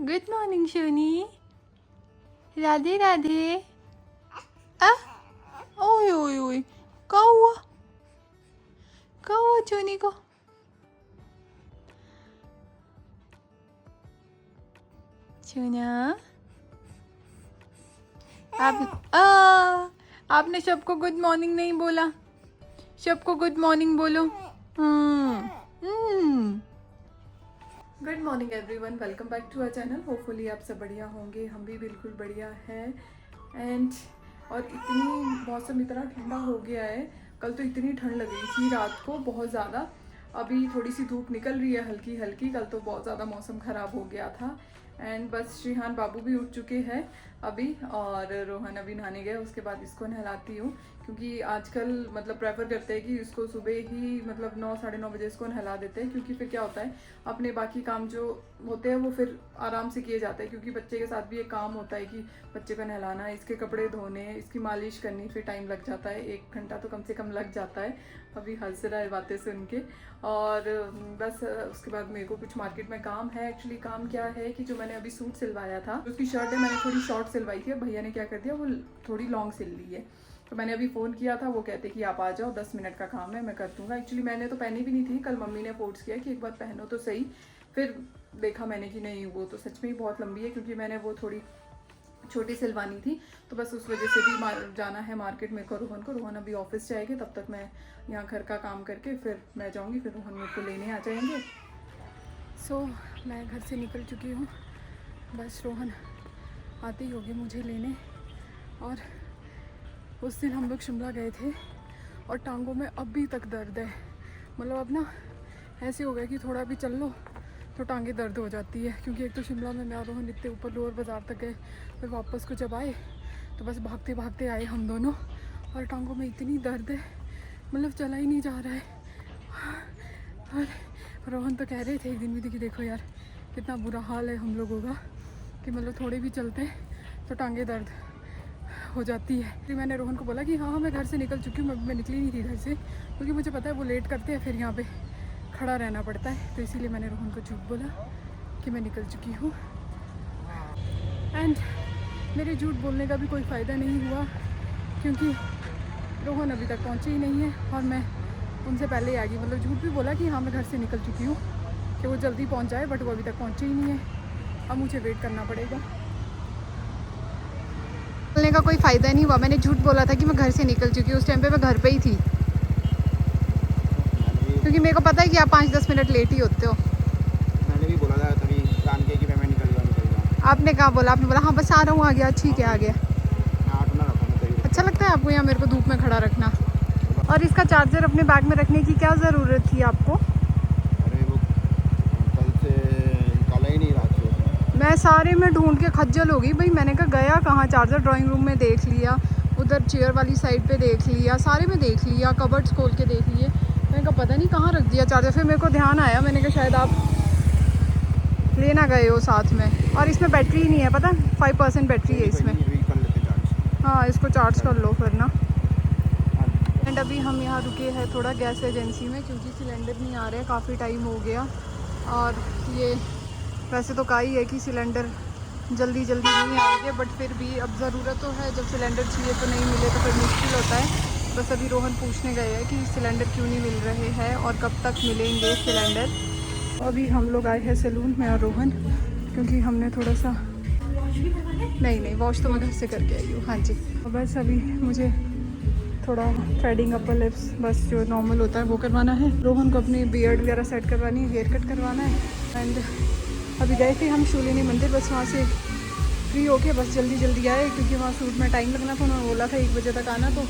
Good morning Shoni. Radhe Radhe. आ ओए ओए ओए, क्या हुआ? क्या हुआ शोनी को? सोना आपने सबको गुड मॉर्निंग नहीं बोला। सबको गुड मॉर्निंग बोलो। Good morning everyone, welcome back to our channel. Hopefully आप सब बढ़िया होंगे, हम भी बिल्कुल बढ़िया हैं। एंड और इतनी मौसम इतना ठंडा हो गया है। कल तो इतनी ठंड लग रही थी रात को बहुत ज़्यादा। अभी थोड़ी सी धूप निकल रही है हल्की हल्की। कल तो बहुत ज़्यादा मौसम ख़राब हो गया था। एंड बस श्रीहान बाबू भी उठ चुके हैं अभी, और रोहन अभी नहाने गए। उसके बाद इसको नहलाती हूँ, क्योंकि आजकल मतलब प्रेफर करते हैं कि इसको सुबह ही मतलब 9 साढ़े 9 बजे इसको नहला देते हैं, क्योंकि फिर क्या होता है अपने बाकी काम जो होते हैं वो फिर आराम से किए जाते हैं। क्योंकि बच्चे के साथ भी एक काम होता है कि बच्चे को नहलाना, इसके कपड़े धोने, इसकी मालिश करनी, फिर टाइम लग जाता है। 1 घंटा तो कम से कम लग जाता है। अभी हंस रहा है बातें सुन के। और बस उसके बाद मेरे को कुछ मार्केट में काम है। एक्चुअली काम क्या है कि जो मैंने अभी सूट सिलवाया था, उसकी शर्ट है मैंने थोड़ी शॉर्ट सिलवाई थी। भैया ने क्या कर दिया, वो थोड़ी लॉन्ग सिल ली है। तो मैंने अभी फ़ोन किया था, वो कहते कि आप आ जाओ, 10 मिनट का काम है, मैं कर दूंगा। एक्चुअली मैंने तो पहनी भी नहीं थी। कल मम्मी ने फोर्स किया कि एक बार पहनो तो सही। फिर देखा मैंने कि नहीं, वो तो सच में ही बहुत लंबी है, क्योंकि मैंने वो थोड़ी छोटी सिलवानी थी। तो बस उस वजह से भी जाना है मार्केट मेरे को, रोहन को। रोहन अभी ऑफिस जाएंगे, तब तक मैं यहाँ घर का काम करके फिर मैं जाऊँगी, फिर रोहन मेरे को लेने आ जाएंगे। सो मैं घर से निकल चुकी हूँ, बस रोहन आते ही होगी मुझे लेने। और उस दिन हम लोग शिमला गए थे और टांगों में अभी तक दर्द है। मतलब अब ना ऐसे हो गया कि थोड़ा भी चल लो तो टांगे दर्द हो जाती है। क्योंकि एक तो शिमला में मैं और रोहन इतने ऊपर लोअर बाज़ार तक गए, फिर वापस को जब आए तो बस भागते भागते आए हम दोनों। और टांगों में इतनी दर्द है, मतलब चला ही नहीं जा रहा है। और रोहन तो कह रहे थे एक दिन भी कि देखो यार कितना बुरा हाल है हम लोगों का, कि मतलब थोड़े भी चलते तो टांगे दर्द हो जाती है। फिर मैंने रोहन को बोला कि हाँ मैं घर से निकल चुकी हूँ। मैं निकली नहीं थी घर से, क्योंकि मुझे पता है वो लेट करते हैं, फिर यहाँ पे खड़ा रहना पड़ता है। तो इसीलिए मैंने रोहन को झूठ बोला कि मैं निकल चुकी हूँ। एंड मेरे झूठ बोलने का भी कोई फ़ायदा नहीं हुआ, क्योंकि रोहन अभी तक पहुँचे ही नहीं है और मैं उनसे पहले ही आ गई। मतलब झूठ भी बोला कि हाँ मैं घर से निकल चुकी हूँ, कि वो जल्दी पहुँच जाए, बट वो अभी तक पहुँचे ही नहीं है। अब मुझे वेट करना पड़ेगा। बोलने का कोई फ़ायदा नहीं हुआ। मैंने झूठ बोला था कि मैं घर से निकल चुकी हूँ। उस टाइम पे मैं घर पे ही थी, क्योंकि मेरे को पता है कि आप 5-10 मिनट लेट ही होते हो। मैंने भी बोला था तभी जान के कि मैं निकल जाऊँ। आपने कहाँ बोला? आपने बोला हाँ बस आ रहा हूँ, आ गया, ठीक है आ गया। मैं ऑटो ना रखा तभी। अच्छा लगता है आपको यहाँ मेरे को धूप में खड़ा रखना? और इसका चार्जर अपने बैग में रखने की क्या ज़रूरत थी आपको? अरे वो कल से निकाला ही नहीं रात से। मैं सारे में ढूंढ के खज्जल हो गई भाई। मैंने कहा गया कहाँ चार्जर? ड्राइंग रूम में देख लिया, उधर चेयर वाली साइड पे देख लिया, सारे में देख लिया, कबर्ड्स खोल के देख लिए। मैंने कहा पता नहीं कहाँ रख दिया चार्जर। फिर मेरे को ध्यान आया, मैंने कहा शायद आप लेना गए हो साथ में। और इसमें बैटरी ही नहीं है, पता 5% बैटरी है इसमें। कर लेते चार्ज। हाँ इसको चार्ज कर लो फिर ना। एंड अभी हम यहाँ रुके हैं थोड़ा गैस एजेंसी में, क्योंकि सिलेंडर नहीं आ रहे हैं, काफ़ी टाइम हो गया। और ये वैसे तो कहा ही है कि सिलेंडर जल्दी जल्दी नहीं आएंगे, बट फिर भी अब ज़रूरत तो है। जब सिलेंडर चाहिए तो नहीं मिले तो फिर मुश्किल होता है। बस अभी रोहन पूछने गए हैं कि सिलेंडर क्यों नहीं मिल रहे हैं और कब तक मिलेंगे सिलेंडर। अभी हम लोग आए हैं सैलून में और रोहन, क्योंकि हमने थोड़ा सा नहीं वॉश तो मैं घर से करके आई हूँ। हाँ जी, बस अभी मुझे थोड़ा थ्रेडिंग, अपर लिप्स, बस जो नॉर्मल होता है वो करवाना है। रोहन को अपनी बियर्ड वगैरह सेट करवानी है, हेयर कट करवाना है। एंड अभी गए थे हम शूलिनी मंदिर, बस वहाँ से फ्री होके बस जल्दी जल्दी आए, क्योंकि वहाँ शूट में टाइम लगना था। उन्होंने बोला था 1 बजे तक आना, तो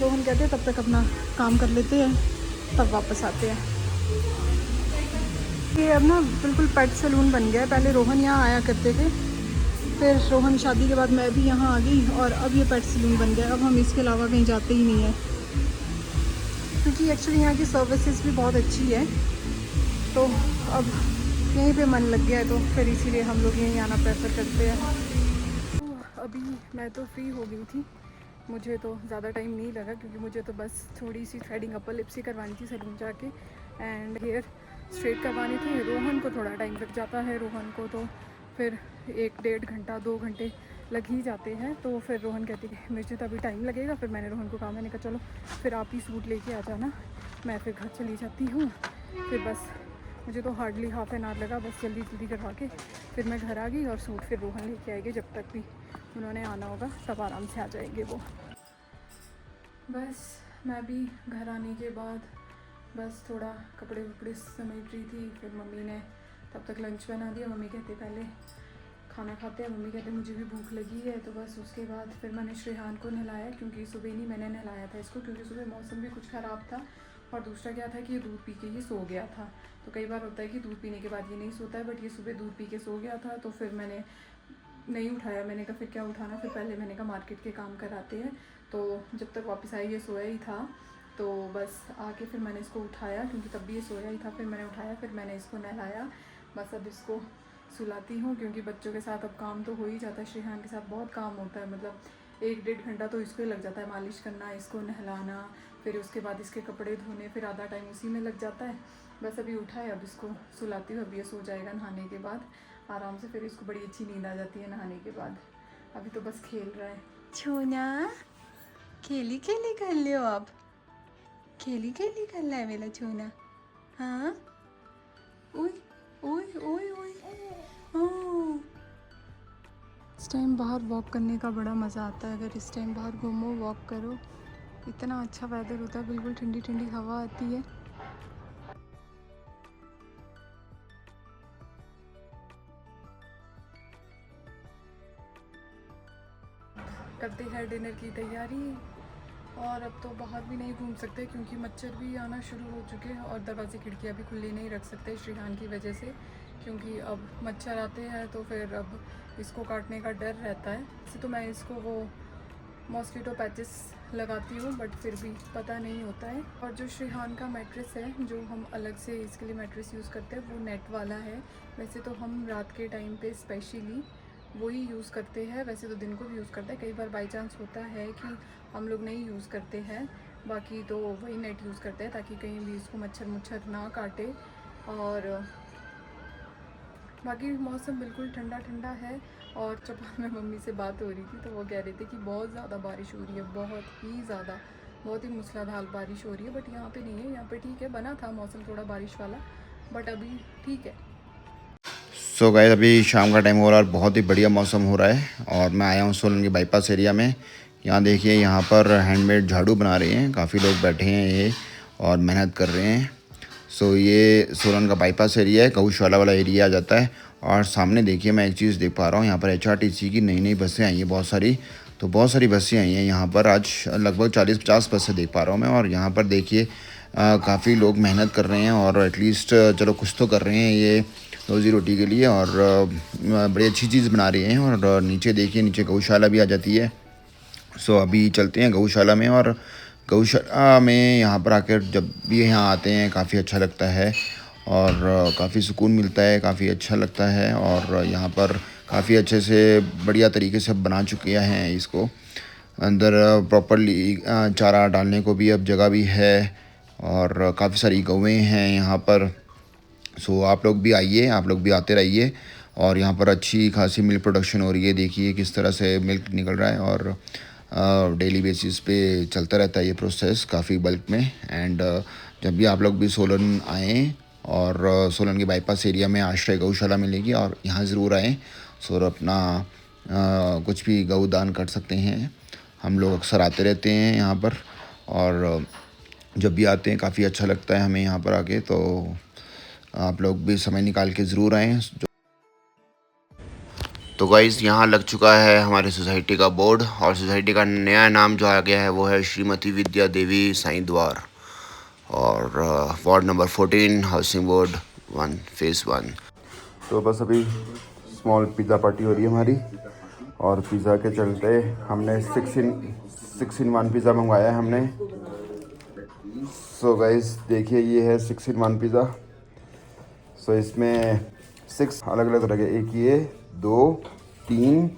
रोहन कहते हैं तब तक अपना काम कर लेते हैं, तब वापस आते हैं। ये अब ना बिल्कुल पेट सैलून बन गया है। पहले रोहन यहाँ आया करते थे, फिर रोहन शादी के बाद मैं भी यहाँ आ गई, और अब ये पेट सैलून बन गया। अब हम इसके अलावा कहीं जाते ही नहीं हैं, क्योंकि एक्चुअली यहाँ की सर्विसेज भी बहुत अच्छी है। तो अब यहीं पे मन लग गया है, तो फिर इसीलिए हम लोग यहीं आना प्रेफर करते हैं। तो अभी मैं तो फ्री हो गई थी, मुझे तो ज़्यादा टाइम नहीं लगा, क्योंकि मुझे तो बस थोड़ी सी थ्रेडिंग, अपर लिप्स ही करवानी थी सैलून जाके, एंड हेयर स्ट्रेट करवानी थी। रोहन को थोड़ा टाइम लग जाता है, रोहन को तो फिर 1-1.5 घंटा 2 घंटे लग ही जाते हैं। तो फिर रोहन कहती है मुझे तो अभी टाइम लगेगा। फिर मैंने रोहन को कहा, मैंने कहा चलो फिर आप ही सूट लेके आ जाना, मैं फिर घर चली जाती हूँ। फिर बस मुझे तो हार्डली हाफ एन आवर लगा, बस जल्दी जल्दी करवा के फिर मैं घर आ गई। और सूट फिर रोहन लेके आएंगे, जब तक भी उन्होंने आना होगा तब आराम से आ जाएंगे वो। बस मैं भी घर आने के बाद बस थोड़ा कपड़े वपड़े समेट रही थी। फिर मम्मी ने तब तक लंच बना दिया। मम्मी कहते पहले खाना खाते हैं, मम्मी कहते मुझे भी भूख लगी है। तो बस उसके बाद फिर मैंने श्रेहान को नहलाया, क्योंकि सुबह नहीं मैंने नहलाया था इसको, क्योंकि सुबह मौसम भी कुछ ख़राब था। और दूसरा क्या था कि ये दूध पी के ही सो गया था। तो कई बार होता है कि दूध पीने के बाद ये नहीं सोता है, बट ये सुबह दूध पी के सो गया था। तो फिर मैंने नहीं उठाया। मैंने कहा फिर क्या उठाना, फिर पहले मैंने कहा मार्केट के काम कराते हैं। तो जब तक वापस आई ये सोया ही था। तो बस आके फिर मैंने इसको उठाया, क्योंकि तब भी ये सोया ही था। फिर मैंने उठाया, फिर मैंने इसको नहलाया। बस अब इसको सुलाती हूँ, क्योंकि बच्चों के साथ अब काम तो हो ही जाता है। श्रेहान के साथ बहुत काम होता है, मतलब 1-1.5 घंटा तो इसको ही लग जाता है, मालिश करना, इसको नहलाना, फिर उसके बाद इसके कपड़े धोने, फिर आधा टाइम उसी में लग जाता है। बस अभी उठा है, अब इसको सुलाती हूँ। अब ये सो जाएगा नहाने के बाद आराम से, फिर इसको बड़ी अच्छी नींद आ जाती है नहाने के बाद। अभी तो बस खेल रहा है। छोना खेली खेली कर लियो, आप खेली खेली कर रहा है मेरा छोना। हाँ ओए ओए ओए ओए ओह। इस टाइम बाहर वॉक करने का बड़ा मज़ा आता है। अगर इस टाइम बाहर घूमो, वॉक करो, इतना अच्छा वेदर होता है, बिल्कुल ठंडी ठंडी हवा आती है। करते हैं डिनर की तैयारी। और अब तो बाहर भी नहीं घूम सकते, क्योंकि मच्छर भी आना शुरू हो चुके हैं। और दरवाजे खिड़कियाँ भी खुली नहीं रख सकते श्रीहान की वजह से, क्योंकि अब मच्छर आते हैं तो फिर अब इसको काटने का डर रहता है। वैसे तो मैं इसको वो मॉस्किटो पैचेस लगाती हूँ, बट फिर भी पता नहीं होता है। और जो श्रीहान का मैट्रेस है, जो हम अलग से इसके लिए मैट्रेस यूज़ करते हैं, वो नेट वाला है। वैसे तो हम रात के टाइम पे स्पेशली वही यूज़ करते हैं, वैसे तो दिन को भी यूज़ करते हैं। कई बार बाई चांस होता है कि हम लोग नहीं यूज़ करते हैं, बाकी तो वही नेट यूज़ करते हैं, ताकि कहीं भी इसको मच्छर मुच्छर ना काटे। और बाकी मौसम बिल्कुल ठंडा ठंडा है। और चौपाल में मम्मी से बात हो रही थी, तो वो कह रहे थे कि बहुत ज़्यादा बारिश हो रही है, बहुत ही ज़्यादा, बहुत ही मूसलाधार बारिश हो रही है। बट यहाँ पे नहीं है, यहाँ पे ठीक है, बना था मौसम थोड़ा बारिश वाला, बट अभी ठीक है। सो गाइस अभी शाम का टाइम हो रहा है और बहुत ही बढ़िया मौसम हो रहा है। और मैं आया हूँ सोलन के बाईपास एरिया में। यहाँ देखिए, यहाँ पर हैंडमेड झाड़ू बना रहे हैं, काफ़ी लोग बैठे हैं ये और मेहनत कर रहे हैं। सो ये सोलन का बाईपास एरिया है, गौशाला वाला एरिया आ जाता है। और सामने देखिए, मैं एक चीज़ देख पा रहा हूँ, यहाँ पर HRTC की नई नई बसें आई हैं बहुत सारी। तो बहुत सारी बसें आई हैं यहाँ पर, आज लगभग 40-50 बसें देख पा रहा हूँ मैं। और यहाँ पर देखिए काफ़ी लोग मेहनत कर रहे हैं, और एटलीस्ट चलो कुछ तो कर रहे हैं ये रोज़ी रोटी के लिए। और बड़ी अच्छी चीज़ बना रही हैं। और नीचे देखिए, नीचे गौशाला भी आ जाती है। सो अभी चलते हैं गौशाला में। और गौशाला में यहाँ पर आकर जब भी यहाँ आते हैं काफ़ी अच्छा लगता है, और काफ़ी सुकून मिलता है, काफ़ी अच्छा लगता है। और यहाँ पर काफ़ी अच्छे से बढ़िया तरीके से बना चुके हैं इसको। अंदर प्रॉपरली चारा डालने को भी अब जगह भी है, और काफ़ी सारी गौएँ हैं यहाँ पर। सो आप लोग भी आइए, आप लोग भी आते रहिए। और यहाँ पर अच्छी खासी मिल्क प्रोडक्शन हो रही है, देखिए किस तरह से मिल्क निकल रहा है। और डेली बेसिस पे चलता रहता है ये प्रोसेस काफ़ी बल्क में। एंड जब भी आप लोग भी सोलन आएँ, और सोलन के बाईपास एरिया में आश्रय गौशाला मिलेगी, और यहाँ ज़रूर आएँ। और अपना कुछ भी गौ दान कर सकते हैं। हम लोग अक्सर आते रहते हैं यहाँ पर, और जब भी आते हैं काफ़ी अच्छा लगता है हमें यहाँ पर आके। तो आप लोग भी समय निकाल के ज़रूर आएँ। तो गाइज़, यहाँ लग चुका है हमारे सोसाइटी का बोर्ड, और सोसाइटी का नया नाम जो आ गया है वो है श्रीमती विद्या देवी साईं द्वार, और ward number 14, housing board 1, phase 1। तो बस अभी स्मॉल पिज़्ज़ा पार्टी हो रही है हमारी, और पिज़्ज़ा के चलते हमने 6 in 1 पिज़्ज़ा मंगवाया है हमने। सो गाइज़ देखिए, ये है 6 in 1 पिज़्ज़ा। सो इसमें 6 अलग अलग तरह के, एक ये 2 3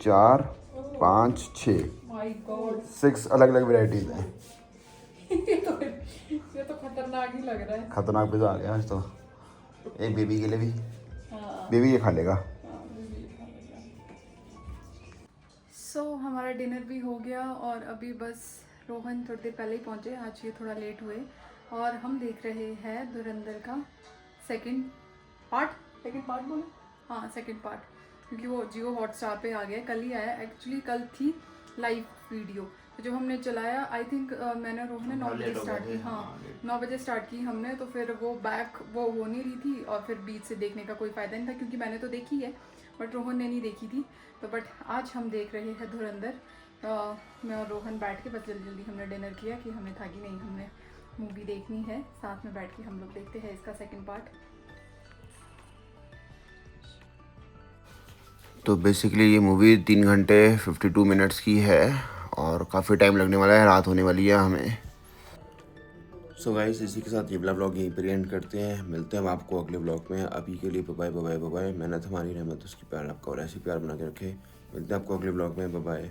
4 5 6 6 अलग अलग वेराइटीज़ हैं। ये तो खतरनाक ही लग रहा है। खतरनाक पिज़्ज़ा आ गया आज तो। एक बेबी के लिए भी, बेबी ये खा लेगा। हमारा डिनर भी हो गया और अभी बस रोहन थोड़ी देर पहले ही पहुँचे, आज ये थोड़ा लेट हुए और हम देख रहे हैं धुरंधर का सेकंड पार्ट बोलो, हाँ सेकंड पार्ट, क्योंकि वो जियो हॉटस्टार पे आ गया, कल ही आया एक्चुअली। कल थी लाइव वीडियो तो जो हमने चलाया, आई थिंक मैंने रोहन ने 9 बजे स्टार्ट की, हाँ 9 बजे स्टार्ट की हमने, तो फिर वो बैक वो हो नहीं रही थी और फिर बीच से देखने का कोई फ़ायदा नहीं था, क्योंकि मैंने तो देखी है बट रोहन ने नहीं देखी थी। तो बट आज हम देख रहे हैं धुरंधर, मैं और रोहन बैठ के बस जल्दी जल्दी हमने डिनर किया कि हमें था कि नहीं हमने मूवी देखनी है, साथ में बैठ के हम लोग देखते हैं इसका सेकंड पार्ट। तो बेसिकली ये मूवी 3 घंटे 52 मिनट्स की है और काफ़ी टाइम लगने वाला है, रात होने वाली है हमें। सो गाइस, इसी के साथ ये वाला ब्लॉग यहीं पर एंड करते हैं, मिलते हैं हम आपको अगले ब्लॉग में। अभी के लिए बाय बाय बाय बाय। मेहनत हमारी रहमत उसकी प्यार आपका और ऐसी प्यार बना के रखे। मिलते हैं आपको अगले ब्लॉग में, बाय बाय।